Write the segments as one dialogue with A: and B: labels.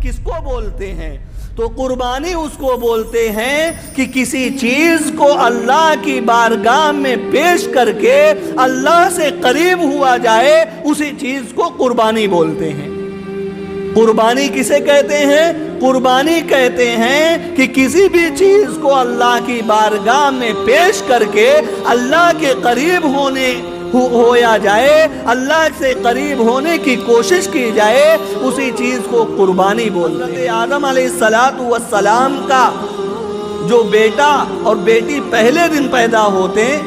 A: کس کو بولتے ہیں؟ تو قربانی اس کو بولتے ہیں کہ کسی چیز کو اللہ کی بارگاہ میں پیش کر کے اللہ سے قریب ہوا جائے، اسی چیز کو قربانی بولتے ہیں۔ قربانی کسے کہتے ہیں؟ قربانی کہتے ہیں کہ کسی بھی چیز کو اللہ کی بارگاہ میں پیش کر کے اللہ کے قریب ہویا جائے، اللہ سے قریب ہونے کی کوشش کی جائے، اسی چیز کو قربانی بولتے ہیں۔ آدم علیہ السلام کا جو بیٹا اور بیٹی پہلے دن پیدا ہوتے ہیں،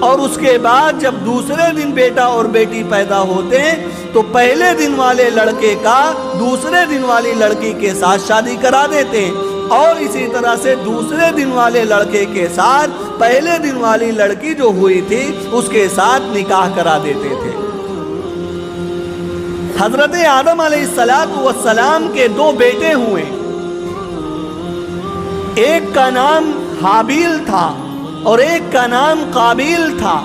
A: اور اس کے بعد جب دوسرے دن بیٹا اور بیٹی پیدا ہوتے ہیں تو پہلے دن والے لڑکے کا دوسرے دن والی لڑکی کے ساتھ شادی کرا دیتے ہیں، اور اسی طرح سے دوسرے دن والے لڑکے کے ساتھ پہلے دن والی لڑکی جو ہوئی تھی اس کے ساتھ نکاح کرا دیتے تھے۔ حضرت آدم علیہ السلام کے دو بیٹے ہوئے، ایک کا نام حابیل تھا اور ایک کا نام قابیل تھا۔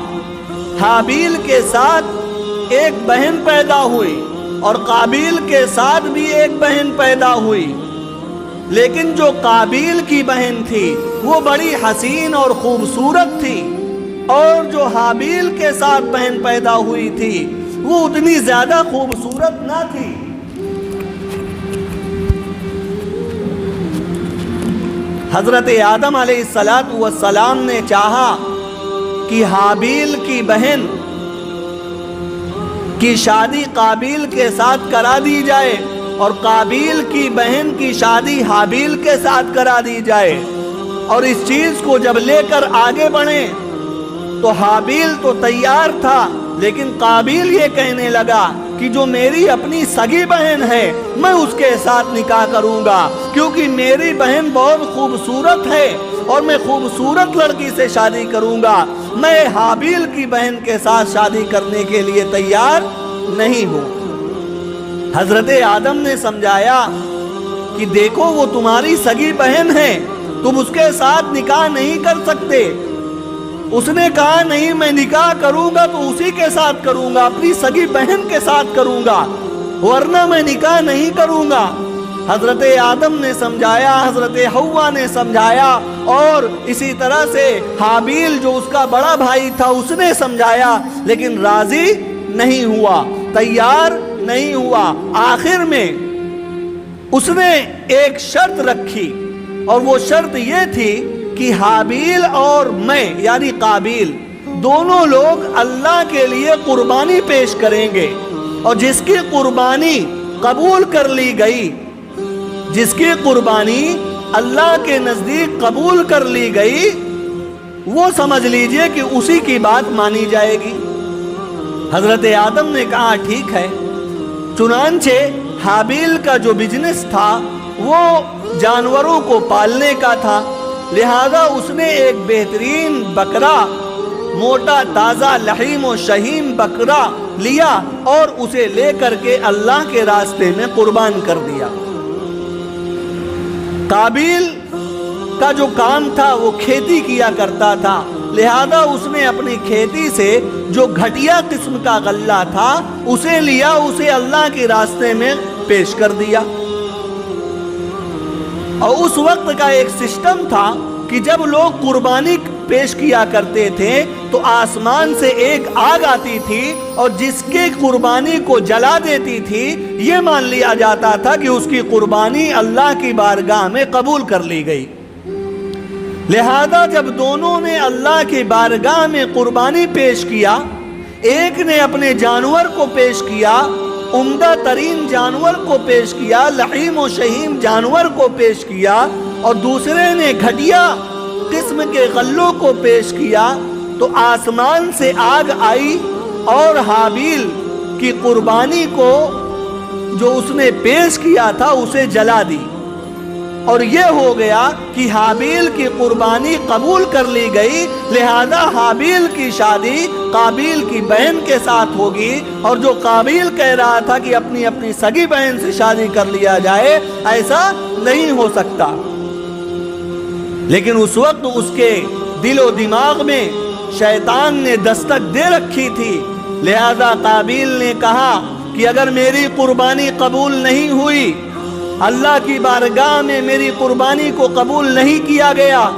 A: حابیل کے ساتھ ایک بہن پیدا ہوئی اور قابیل کے ساتھ بھی ایک بہن پیدا ہوئی، لیکن جو قابیل کی بہن تھی وہ بڑی حسین اور خوبصورت تھی، اور جو حابیل کے ساتھ بہن پیدا ہوئی تھی وہ اتنی زیادہ خوبصورت نہ تھی۔ حضرت آدم علیہ السلام نے چاہا کہ حابیل کی بہن کی شادی قابیل کے ساتھ کرا دی جائے اور قابیل کی بہن کی شادی حابیل کے ساتھ کرا دی جائے، اور اس چیز کو جب لے کر آگے بڑھیں تو حابیل تو تیار تھا، لیکن قابیل یہ کہنے لگا کہ جو میری اپنی سگی بہن ہے میں اس کے ساتھ نکاح کروں گا، کیونکہ میری بہن بہت خوبصورت ہے اور میں خوبصورت لڑکی سے شادی کروں گا، میں حابیل کی بہن کے ساتھ شادی کرنے کے لیے تیار نہیں ہوں۔ حضرت آدم نے سمجھایا کہ دیکھو وہ تمہاری سگی بہن ہے، تم اس کے ساتھ نکاح نہیں کر سکتے۔ اس نے کہا نہیں، میں نکاح کروں گا تو اسی کے ساتھ کروں گا، اپنی سگی بہن کے ساتھ کروں گا، ورنہ میں نکاح نہیں کروں گا۔ حضرت آدم نے سمجھایا، حضرت حوا نے سمجھایا، اور اسی طرح سے حابیل جو اس کا بڑا بھائی تھا اس نے سمجھایا، لیکن راضی نہیں ہوا، تیار نہیں ہوا۔ آخر میں اس نے ایک شرط رکھی، اور وہ شرط یہ تھی کہ حابیل اور میں یعنی قابیل دونوں لوگ اللہ کے لیے قربانی پیش کریں گے، اور جس کی قربانی قبول کر لی گئی، جس کی قربانی اللہ کے نزدیک قبول کر لی گئی، وہ سمجھ لیجئے کہ اسی کی بات مانی جائے گی۔ حضرت آدم نے کہا ٹھیک ہے۔ چنانچہ حابیل کا جو بزنس تھا وہ جانوروں کو پالنے کا تھا، لہذا اس نے ایک بہترین بکرا، موٹا تازہ لحیم و شہیم بکرا لیا اور اسے لے کر کے اللہ کے راستے میں قربان کر دیا۔ قابیل کا جو کام تھا وہ کھیتی کیا کرتا تھا، لہذا اس نے اپنی کھیتی سے جو گھٹیا قسم کا غلہ تھا اسے لیا، اسے اللہ کے راستے میں پیش کر دیا۔ اور اس وقت کا ایک سسٹم تھا کہ جب لوگ قربانی پیش کیا کرتے تھے تو آسمان سے ایک آگ آتی تھی اور جس کی قربانی کو جلا دیتی تھی یہ مان لیا جاتا تھا کہ اس کی قربانی اللہ کی بارگاہ میں قبول کر لی گئی۔ لہذا جب دونوں نے اللہ کی بارگاہ میں قربانی پیش کیا، ایک نے اپنے جانور کو پیش کیا، عمدہ ترین جانور کو پیش کیا، لحیم و شہیم جانور کو پیش کیا، اور دوسرے نے گھٹیا قسم کے غلوں کو پیش کیا، تو آسمان سے آگ آئی اور حابیل کی قربانی کو جو اس نے پیش کیا تھا اسے جلا دی، اور یہ ہو گیا کہ حابیل کی قربانی قبول کر لی گئی، لہذا حابیل کی شادی قابیل کی بہن کے ساتھ ہوگی، اور جو قابیل کہہ رہا تھا کہ اپنی اپنی سگی بہن سے شادی کر لیا جائے، ایسا نہیں ہو سکتا۔ لیکن اس وقت اس کے دل و دماغ میں شیطان نے دستک دے رکھی تھی، لہذا قابیل نے کہا کہ اگر میری قربانی قبول نہیں ہوئی اللہ کی بارگاہ میں میری قربانی کو قبول نہیں کیا گیا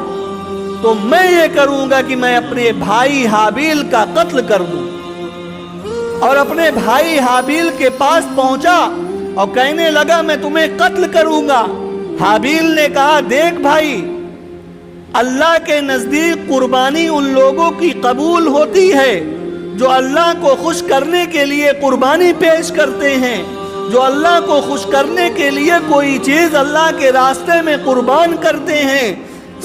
A: تو میں یہ کروں گا کہ میں اپنے بھائی حابیل کا قتل کر دوں۔ اور اپنے بھائی حابیل کے پاس پہنچا اور کہنے لگا میں تمہیں قتل کروں گا۔ حابیل نے کہا دیکھ بھائی، اللہ کے نزدیک قربانی ان لوگوں کی قبول ہوتی ہے جو اللہ کو خوش کرنے کے لیے قربانی پیش کرتے ہیں، جو اللہ کو خوش کرنے کے لیے کوئی چیز اللہ کے راستے میں قربان کرتے ہیں،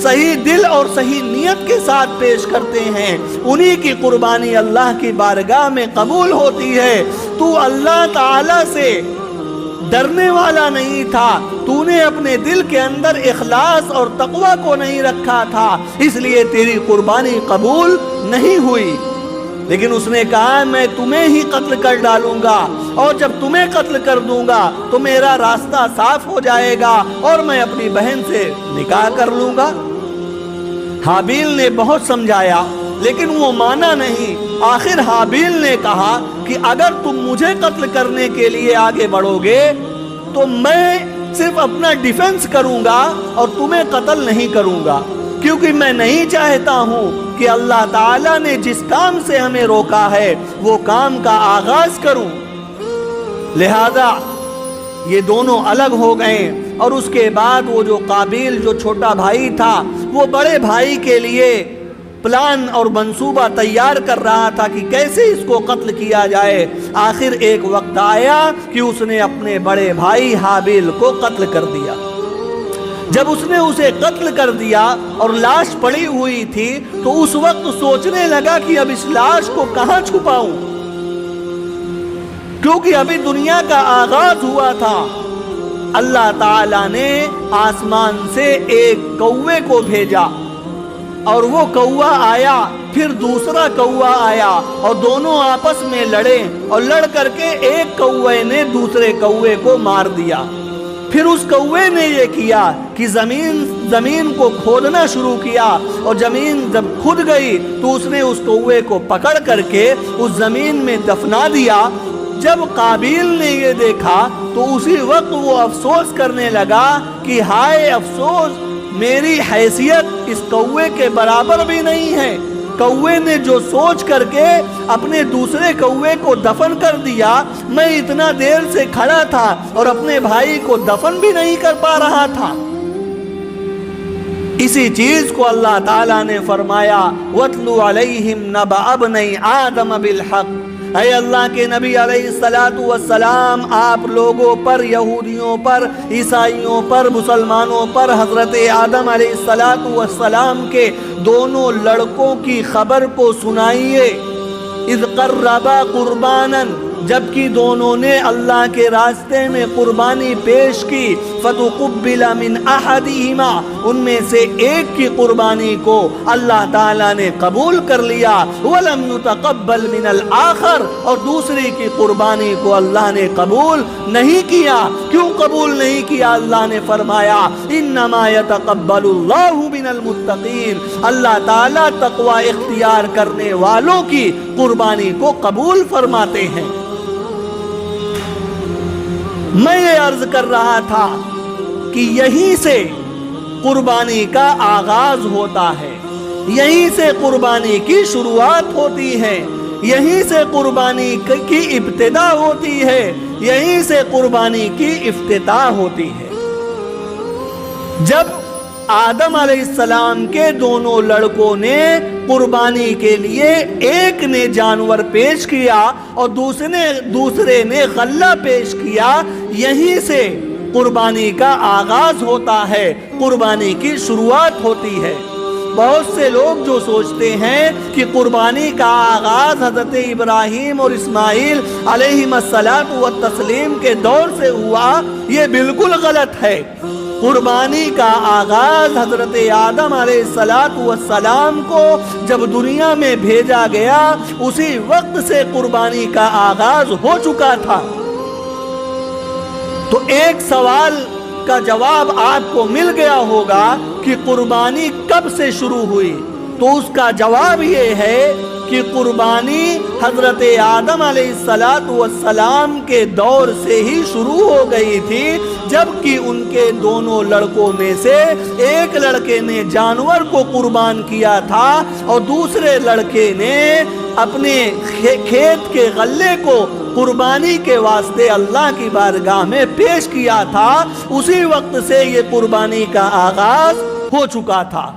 A: صحیح دل اور صحیح نیت کے ساتھ پیش کرتے ہیں، انہی کی قربانی اللہ کی بارگاہ میں قبول ہوتی ہے۔ تو اللہ تعالی سے ڈرنے والا نہیں تھا، تو نے اپنے دل کے اندر اخلاص اور تقوی کو نہیں رکھا تھا، اس لیے تیری قربانی قبول نہیں ہوئی۔ لیکن اس نے کہا میں تمہیں ہی قتل کر ڈالوں گا، اور جب تمہیں قتل کر دوں گا تو میرا راستہ صاف ہو جائے گا اور میں اپنی بہن سے نکاح کر لوں گا۔ حابیل نے بہت سمجھایا لیکن وہ مانا نہیں۔ آخر حابیل نے کہا کہ اگر تم مجھے قتل کرنے کے لیے آگے بڑھو گے تو میں صرف اپنا ڈیفنس کروں گا اور تمہیں قتل نہیں کروں گا، کیونکہ میں نہیں چاہتا ہوں کہ اللہ تعالیٰ نے جس کام سے ہمیں روکا ہے وہ کام کا آغاز کروں۔ لہذا یہ دونوں الگ ہو گئے، اور اس کے بعد وہ جو قابیل جو چھوٹا بھائی تھا وہ بڑے بھائی کے لیے پلان اور منصوبہ تیار کر رہا تھا کہ کیسے اس کو قتل کیا جائے۔ آخر ایک وقت آیا کہ اس نے اپنے بڑے بھائی حابیل کو قتل کر دیا۔ جب اس نے اسے قتل کر دیا اور لاش پڑی ہوئی تھی تو اس وقت سوچنے لگا کہ اب اس لاش کو کہاں چھپاؤں، کیونکہ ابھی دنیا کا آغاز ہوا تھا۔ اللہ تعالیٰ نے آسمان سے ایک کوے کو بھیجا اور وہ کوا آیا، پھر دوسرا کوا آیا اور دونوں آپس میں لڑے، اور لڑ کر کے ایک کوے نے دوسرے کوے کو مار دیا۔ پھر اس کوے نے یہ کیا کہ زمین کو کھودنا شروع کیا، اور زمین جب کھد گئی تو اس نے اس کوے کو پکڑ کر کے اس زمین میں دفنا دیا۔ جب قابیل نے یہ دیکھا تو اسی وقت وہ افسوس کرنے لگا کہ ہائے افسوس، میری حیثیت اس کوے کے برابر بھی نہیں ہے۔ کوے نے جو سوچ کر کے اپنے دوسرے کوے کو دفن کر دیا، میں اتنا دیر سے کھڑا تھا اور اپنے بھائی کو دفن بھی نہیں کر پا رہا تھا۔ اسی چیز کو اللہ تعالیٰ نے فرمایا وَاتْلُ عَلَيْهِمْ نَبَأَ ابْنَيْ آدَمَ بِالْحَقِّ۔ اے اللہ کے نبی علیہ السلام، آپ لوگوں پر، یہودیوں پر، عیسائیوں پر، مسلمانوں پر حضرت آدم علیہ السلام کے دونوں لڑکوں کی خبر کو سنائیے۔ اذ قربا قربانا، جبکہ دونوں نے اللہ کے راستے میں قربانی پیش کی، فتقبل من احدہما، ان میں سے ایک کی قربانی کو اللہ تعالیٰ نے قبول کر لیا، ولم يتقبل من الآخر، اور دوسری کی قربانی کو اللہ نے قبول نہیں کیا۔ کیوں قبول نہیں کیا؟ اللہ نے فرمایا انما يتقبل اللہ من المتقین، اللہ تعالیٰ تقوی اختیار کرنے والوں کی قربانی کو قبول فرماتے ہیں۔ میں یہ عرض کر رہا تھا کہ یہیں سے قربانی کا آغاز ہوتا ہے، یہیں سے قربانی کی شروعات ہوتی ہے، یہیں سے قربانی کی ابتدا ہوتی ہے، یہیں سے قربانی کی افتتاح ہوتی ہے۔ جب آدم علیہ السلام کے دونوں لڑکوں نے قربانی کے لیے ایک نے جانور پیش کیا اور دوسرے نے غلہ پیش کیا، یہیں سے قربانی کا آغاز ہوتا ہے، قربانی کی شروعات ہوتی ہے۔ بہت سے لوگ جو سوچتے ہیں کہ قربانی کا آغاز حضرت ابراہیم اور اسماعیل علیہم السلام کے دور سے ہوا، یہ بالکل غلط ہے۔ قربانی کا آغاز حضرت آدم علیہ السلام کو جب دنیا میں بھیجا گیا اسی وقت سے قربانی کا آغاز ہو چکا تھا۔ تو ایک سوال کا جواب آپ کو مل گیا ہوگا کہ قربانی کب سے شروع ہوئی، تو اس کا جواب یہ ہے کہ قربانی حضرت آدم علیہ السلام کے دور سے ہی شروع ہو گئی تھی، جبکہ ان کے دونوں لڑکوں میں سے ایک لڑکے نے جانور کو قربان کیا تھا اور دوسرے لڑکے نے اپنے کھیت کے غلے کو قربانی کے واسطے اللہ کی بارگاہ میں پیش کیا تھا۔ اسی وقت سے یہ قربانی کا آغاز ہو چکا تھا۔